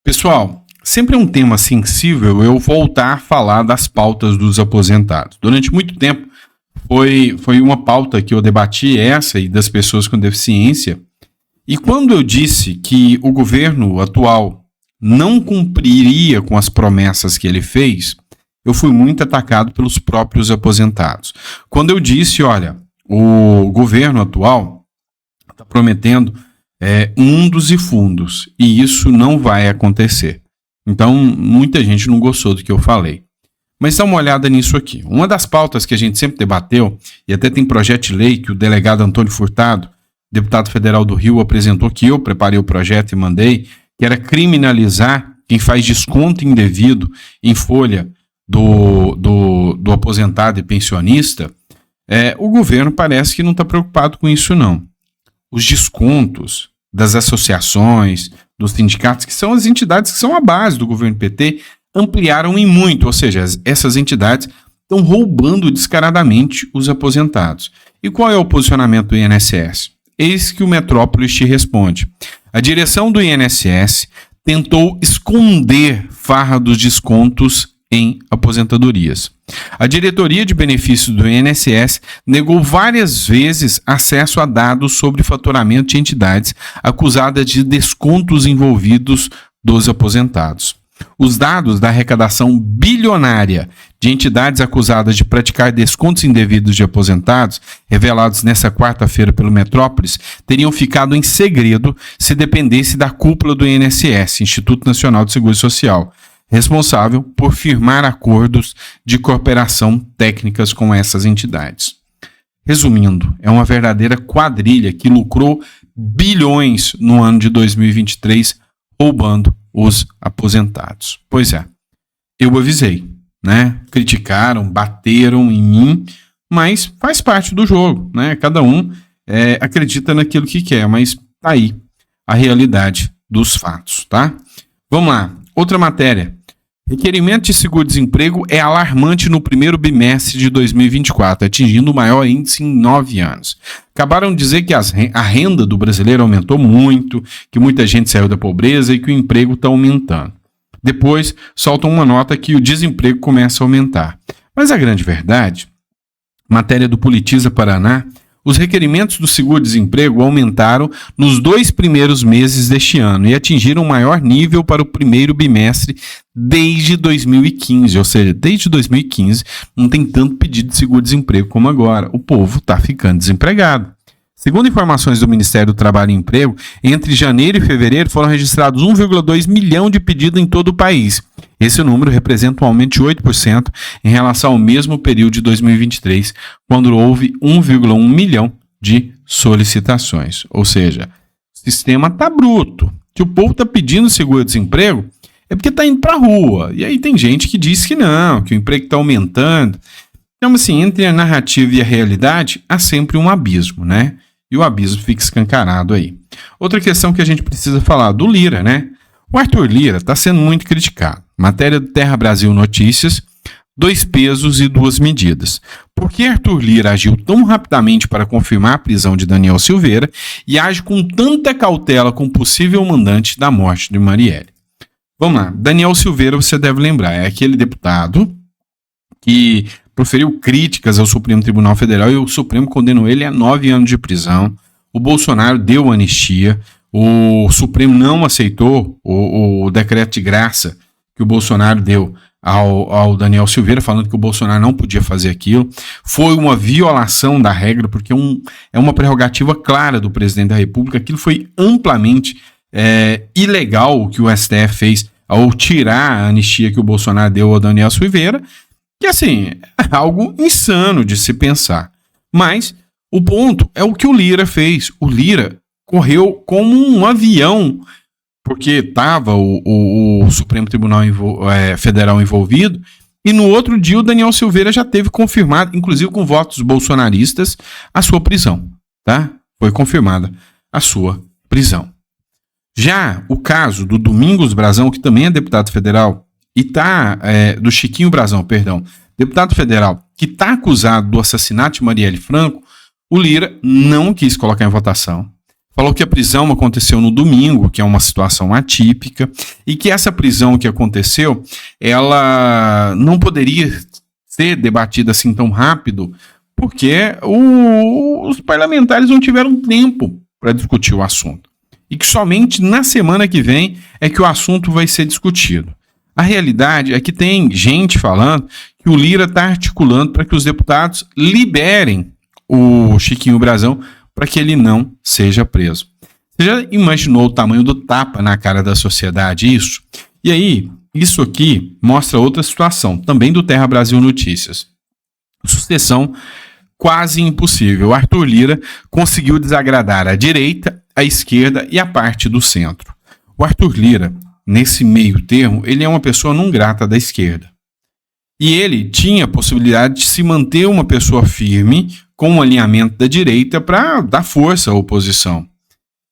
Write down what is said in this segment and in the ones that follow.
Pessoal, sempre é um tema sensível eu voltar a falar das pautas dos aposentados. Durante muito tempo foi uma pauta que eu debati, essa e das pessoas com deficiência. E quando eu disse que o governo atual não cumpriria com as promessas que ele fez, eu fui muito atacado pelos próprios aposentados. Quando eu disse, olha, o governo atual está prometendo mundos e fundos, e isso não vai acontecer. Então, muita gente não gostou do que eu falei. Mas dá uma olhada nisso aqui. Uma das pautas que a gente sempre debateu, e até tem projeto de lei que o delegado Antônio Furtado, deputado federal do Rio, apresentou, que eu preparei o projeto e mandei, que era criminalizar quem faz desconto indevido em folha do aposentado e pensionista. O governo parece que não está preocupado com isso, não. Os descontos das associações, dos sindicatos, que são as entidades que são a base do governo PT, ampliaram em muito, ou seja, essas entidades estão roubando descaradamente os aposentados. E qual é o posicionamento do INSS? Eis que o Metrópolis te responde. A direção do INSS tentou esconder farra dos descontos em aposentadorias. A diretoria de benefícios do INSS negou várias vezes acesso a dados sobre faturamento de entidades acusadas de descontos envolvidos dos aposentados. Os dados da arrecadação bilionária de entidades acusadas de praticar descontos indevidos de aposentados, revelados nesta quarta-feira pelo Metrópolis, teriam ficado em segredo se dependesse da cúpula do INSS, Instituto Nacional de Seguro Social, responsável por firmar acordos de cooperação técnicas com essas entidades. Resumindo, é uma verdadeira quadrilha que lucrou bilhões no ano de 2023, roubando os aposentados. Pois é, eu avisei, né? Criticaram, bateram em mim, mas faz parte do jogo, né? Cada um acredita naquilo que quer, mas tá aí a realidade dos fatos, tá? Vamos lá, outra matéria. Requerimento de seguro-desemprego é alarmante no primeiro bimestre de 2024, atingindo o maior índice em 9 anos. Acabaram de dizer que a renda do brasileiro aumentou muito, que muita gente saiu da pobreza e que o emprego está aumentando. Depois, soltam uma nota que o desemprego começa a aumentar. Mas a grande verdade, matéria do Politiza Paraná, os requerimentos do seguro-desemprego aumentaram nos 2 primeiros meses deste ano e atingiram o maior nível para o primeiro bimestre desde 2015. Ou seja, desde 2015 não tem tanto pedido de seguro-desemprego como agora. O povo está ficando desempregado. Segundo informações do Ministério do Trabalho e Emprego, entre janeiro e fevereiro foram registrados 1,2 milhão de pedidos em todo o país. Esse número representa um aumento de 8% em relação ao mesmo período de 2023, quando houve 1,1 milhão de solicitações. Ou seja, o sistema está bruto. Se o povo está pedindo seguro-desemprego, é porque está indo para a rua. E aí tem gente que diz que não, que o emprego está aumentando. Então, assim, entre a narrativa e a realidade, há sempre um abismo, né? E o abismo fica escancarado aí. Outra questão que a gente precisa falar do Lira, né? O Arthur Lira está sendo muito criticado. Matéria do Terra Brasil Notícias, 2 pesos e 2 medidas. Por que Arthur Lira agiu tão rapidamente para confirmar a prisão de Daniel Silveira e age com tanta cautela com o possível mandante da morte de Marielle? Vamos lá. Daniel Silveira, você deve lembrar, é aquele deputado que proferiu críticas ao Supremo Tribunal Federal e o Supremo condenou ele a 9 anos de prisão. O Bolsonaro deu anistia. O Supremo não aceitou o decreto de graça que o Bolsonaro deu ao Daniel Silveira, falando que o Bolsonaro não podia fazer aquilo. Foi uma violação da regra, porque é uma prerrogativa clara do presidente da República. Aquilo foi amplamente ilegal, o que o STF fez ao tirar a anistia que o Bolsonaro deu ao Daniel Silveira, que assim, é algo insano de se pensar. Mas o ponto é o que o Lira fez. O Lira correu como um avião, porque estava o Supremo Tribunal Federal envolvido, e no outro dia o Daniel Silveira já teve confirmado, inclusive com votos bolsonaristas, a sua prisão, tá? Foi confirmada a sua prisão. Já o caso do Domingos Brazão, que também é deputado federal, do Chiquinho Brazão, perdão, deputado federal, que está acusado do assassinato de Marielle Franco, o Lira não quis colocar em votação. falou que a prisão aconteceu no domingo, que é uma situação atípica, e que essa prisão que aconteceu, ela não poderia ser debatida assim tão rápido, porque os parlamentares não tiveram tempo para discutir o assunto. E que somente na semana que vem é que o assunto vai ser discutido. A realidade é que tem gente falando que o Lira está articulando para que os deputados liberem o Chiquinho Brazão para que ele não seja preso. Você já imaginou o tamanho do tapa na cara da sociedade isso? E aí, isso aqui mostra outra situação, também do Terra Brasil Notícias. Sucessão quase impossível. Arthur Lira conseguiu desagradar a direita, a esquerda e a parte do centro. O Arthur Lira, nesse meio termo, ele é uma pessoa não grata da esquerda. E ele tinha a possibilidade de se manter uma pessoa firme com o alinhamento da direita para dar força à oposição.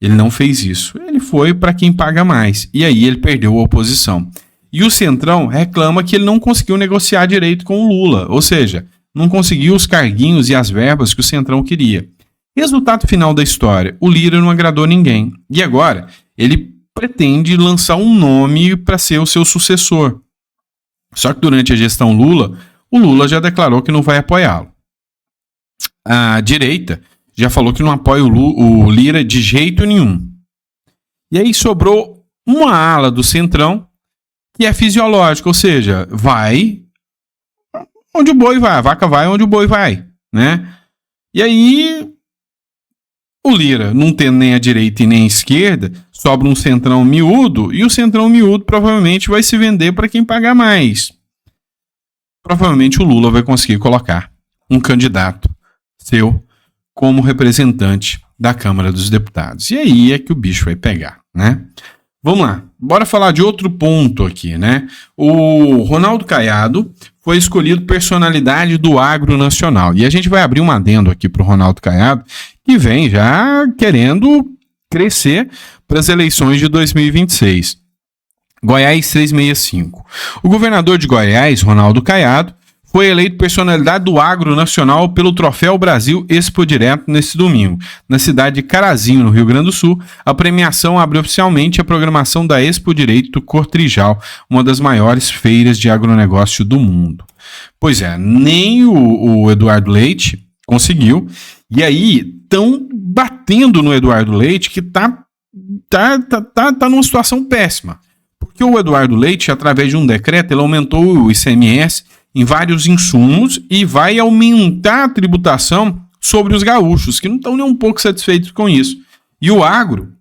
Ele não fez isso. Ele foi para quem paga mais. E aí ele perdeu a oposição. E o Centrão reclama que ele não conseguiu negociar direito com o Lula. Ou seja, não conseguiu os carguinhos e as verbas que o Centrão queria. Resultado final da história, o Lira não agradou ninguém. E agora, ele pretende lançar um nome para ser o seu sucessor. Só que durante a gestão Lula, o Lula já declarou que não vai apoiá-lo. A direita já falou que não apoia o Lira de jeito nenhum. E aí sobrou uma ala do Centrão que é fisiológica, ou seja, vai onde o boi vai, a vaca vai onde o boi vai, né? E aí o Lira, não tendo nem a direita e nem a esquerda, sobra um Centrão miúdo, e o Centrão miúdo provavelmente vai se vender para quem pagar mais. Provavelmente o Lula vai conseguir colocar um candidato seu como representante da Câmara dos Deputados. E aí é que o bicho vai pegar, né? Vamos lá, bora falar de outro ponto aqui, né? O Ronaldo Caiado foi escolhido personalidade do agro nacional. E a gente vai abrir um adendo aqui para o Ronaldo Caiado, que vem já querendo crescer para as eleições de 2026. Goiás 365. O governador de Goiás, Ronaldo Caiado, foi eleito personalidade do agro nacional pelo Troféu Brasil Expo Direto nesse domingo. Na cidade de Carazinho, no Rio Grande do Sul, a premiação abre oficialmente a programação da Expo Direito Cortrijal, uma das maiores feiras de agronegócio do mundo. Pois é, nem o Eduardo Leite conseguiu, e aí estão batendo no Eduardo Leite, que tá numa situação péssima. Porque o Eduardo Leite, através de um decreto, ele aumentou o ICMS em vários insumos e vai aumentar a tributação sobre os gaúchos, que não estão nem um pouco satisfeitos com isso. E o agro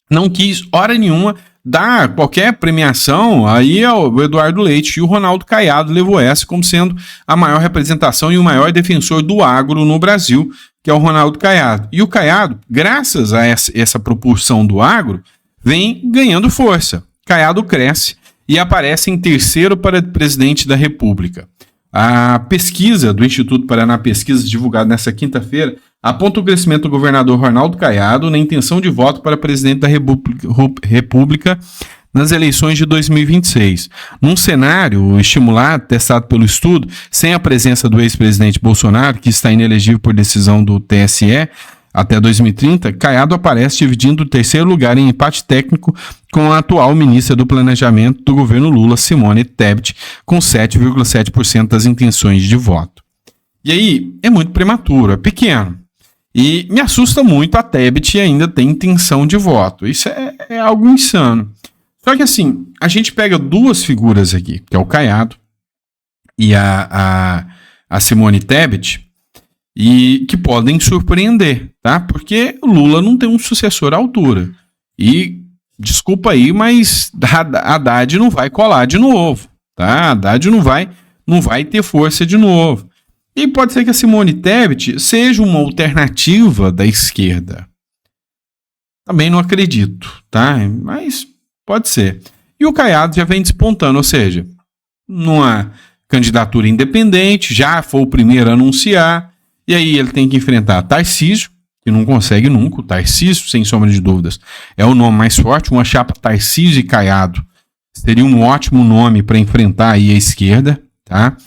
não quis, hora nenhuma, dar qualquer premiação aí ao Eduardo Leite, e o Ronaldo Caiado levou essa como sendo a maior representação e o maior defensor do agro no Brasil, que é o Ronaldo Caiado. E o Caiado, graças a essa propulsão do agro, vem ganhando força. Caiado cresce e aparece em terceiro para presidente da República. A pesquisa do Instituto Paraná Pesquisas, divulgada nesta quinta-feira, aponta o crescimento do governador Ronaldo Caiado na intenção de voto para presidente da República nas eleições de 2026. Num cenário estimulado, testado pelo estudo, sem a presença do ex-presidente Bolsonaro, que está inelegível por decisão do TSE, até 2030, Caiado aparece dividindo o terceiro lugar em empate técnico com a atual ministra do Planejamento do governo Lula, Simone Tebet, com 7,7% das intenções de voto. E aí, é muito prematuro, é pequeno. E me assusta muito a Tebet ainda tem intenção de voto. Isso é algo insano. Só que assim, a gente pega duas figuras aqui, que é o Caiado e a Simone Tebet, e que podem surpreender, tá? Porque o Lula não tem um sucessor à altura. E, desculpa aí, mas Haddad não vai colar de novo, tá? Haddad não vai ter força de novo. E pode ser que a Simone Tebet seja uma alternativa da esquerda. Também não acredito, tá? Mas pode ser. E o Caiado já vem despontando, ou seja, numa candidatura independente, já foi o primeiro a anunciar. E aí ele tem que enfrentar Tarcísio, que não consegue nunca. O Tarcísio, sem sombra de dúvidas, é o nome mais forte. Uma chapa Tarcísio e Caiado seria um ótimo nome para enfrentar aí a esquerda, tá?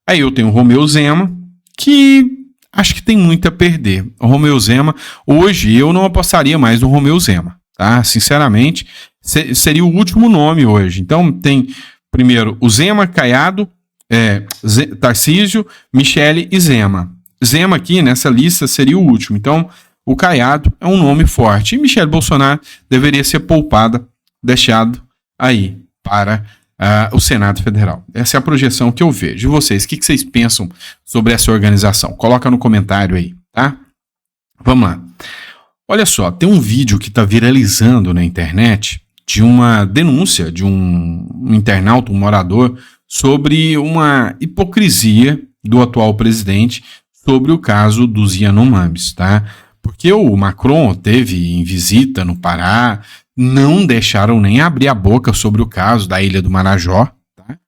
Aí eu tenho o Romeu Zema, que acho que tem muito a perder. O Romeu Zema, hoje eu não apostaria mais no Romeu Zema, tá? Sinceramente, seria o último nome hoje. Então tem primeiro o Zema, Caiado, Tarcísio, Michele e Zema. Zema aqui nessa lista seria o último. Então o Caiado é um nome forte. E Michele Bolsonaro deveria ser poupada, deixado aí para o Senado Federal. Essa é a projeção que eu vejo. E vocês, o que vocês pensam sobre essa organização? Coloca no comentário aí, tá? Vamos lá. Olha só, tem um vídeo que está viralizando na internet de uma denúncia de um internauta, um morador, sobre uma hipocrisia do atual presidente sobre o caso dos Yanomamis, tá? Porque o Macron teve em visita no Pará, não deixaram nem abrir a boca sobre o caso da Ilha do Marajó, tá?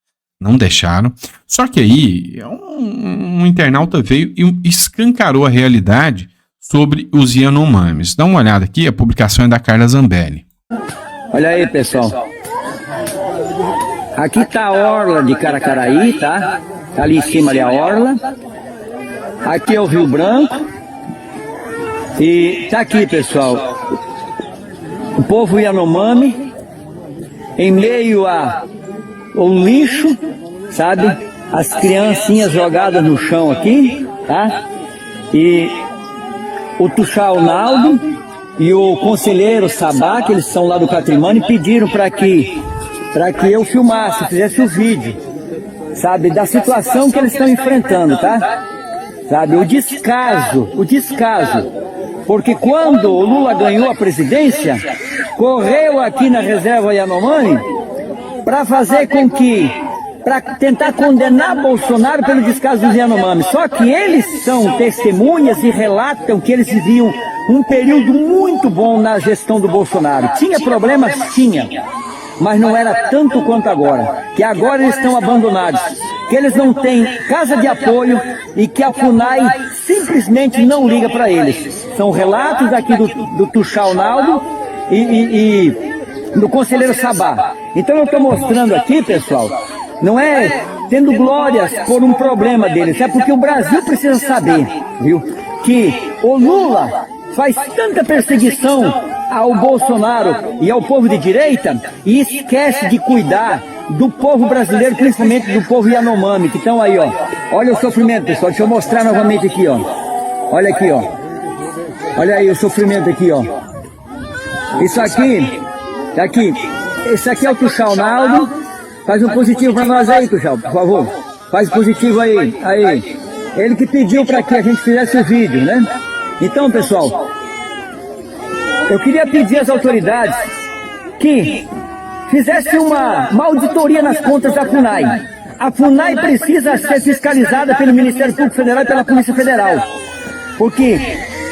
Não deixaram. Só que aí um internauta veio e escancarou a realidade sobre os Yanomamis. Dá uma olhada aqui, a publicação é da Carla Zambelli. Olha aí, pessoal. Aqui tá a orla de Caracaraí, tá? Ali em cima ali a orla. Aqui é o Rio Branco. E tá aqui, pessoal, o povo Yanomami, em meio ao lixo, sabe? As criancinhas jogadas no chão aqui, tá? E o Tuxal Naldo e o conselheiro Sabá, que eles são lá do Patrimônio, pediram para que eu filmasse, fizesse o vídeo, sabe? Da situação que eles estão enfrentando, tá? Sabe? O descaso. Porque quando o Lula ganhou a presidência, correu aqui na reserva Yanomami para fazer com que, para tentar condenar Bolsonaro pelo descaso dos Yanomami. Só que eles são testemunhas e relatam que eles viviam um período muito bom na gestão do Bolsonaro. Tinha problemas? Tinha. Mas não era tanto quanto agora. Que agora eles estão abandonados. Que eles não têm casa de apoio e que a FUNAI simplesmente não liga para eles. São relatos aqui do Tuxal Naldo e do conselheiro Sabá. Então eu estou mostrando aqui, pessoal, não é tendo glórias por um problema deles, é porque o Brasil precisa saber, viu, que o Lula faz tanta perseguição ao Bolsonaro e ao povo de direita e esquece de cuidar do povo brasileiro, principalmente do povo Yanomami, que estão aí, ó. Olha o sofrimento, pessoal. Deixa eu mostrar novamente aqui, ó. Olha aqui, ó. Olha aí o sofrimento aqui, ó. Isso aqui, esse aqui é o Tuxal Naldo. Faz um positivo para nós aí, Tuxal, por favor. Faz positivo aí, aí. Ele que pediu para que a gente fizesse o vídeo, né? Então, pessoal, eu queria pedir às autoridades que fizesse uma auditoria nas contas da FUNAI. A FUNAI precisa ser fiscalizada pelo Ministério Público Federal e pela Polícia Federal. Porque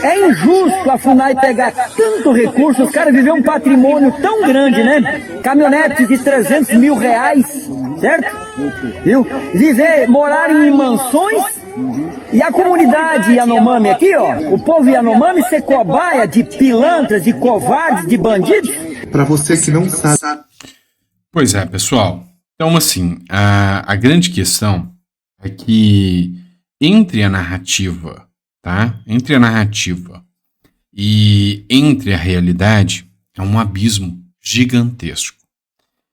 é injusto a FUNAI pegar tanto recurso, os caras viver um patrimônio tão grande, né? Caminhonetes de 300 mil reais, certo? Viu? Morarem em mansões e a comunidade Yanomami aqui, ó, o povo Yanomami ser cobaia de pilantras, de covardes, de bandidos. Para você que não sabe. Pois é, pessoal. Então, assim, a grande questão é que entre a narrativa, tá? Entre a narrativa e entre a realidade é um abismo gigantesco.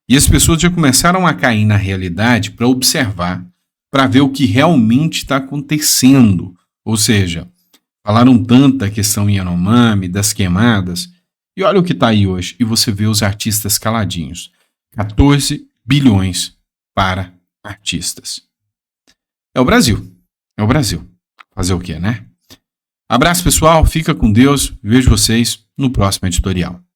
E as pessoas já começaram a cair na realidade para observar, para ver o que realmente está acontecendo. Ou seja, falaram tanto da questão Yanomami, das queimadas, e olha o que está aí hoje, e você vê os artistas caladinhos. 14 bilhões para artistas. É o Brasil. É o Brasil. Fazer o quê, né? Abraço, pessoal. Fica com Deus. Vejo vocês no próximo editorial.